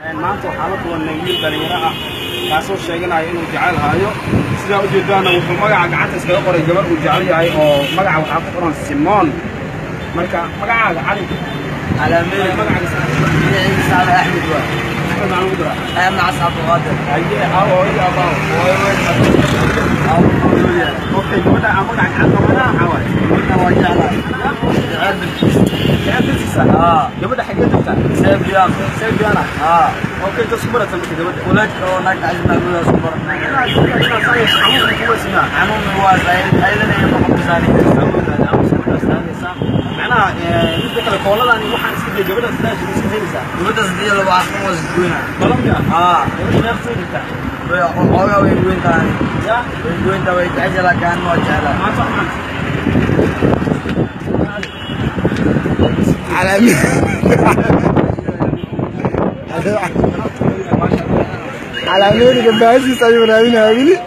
maanta waxaa la kulanay wiil dhalinyaro ah kaasoo sheeganaya inuu jecel hayo sidaa u jeedaana wuxuu magaca gacanta iskaga qoray gabar uu jecel yahay oo magaca waxaa ku qoran Simon marka magacaaga cali علامين magaca سعد أحمد واحد Axmed aan ugu dara أنا عبد القادر ayee abo iyo abo أو دوليا okay gabadha aan magaca gacanta qoray xawaay أنا وجعنا جعل gabadha gabadha xagee joogtaa سيبيان Saybiana okay dadku marata marka gabadha ولاد كونك عزنا نقول صبر عموم الواسع أيضا يبقى مكساني معناها انت كلا كولاداني waxaan iska jeeday gabadha sidaas iska helaysaa gabadha sidii la waafaqo wasgoyna Colombia gabadha neefteeda way oga way goyntaan ya way goyntaa way jecel kaan waa jecel ma saxman على مين جنب هذه سايب راينا هذه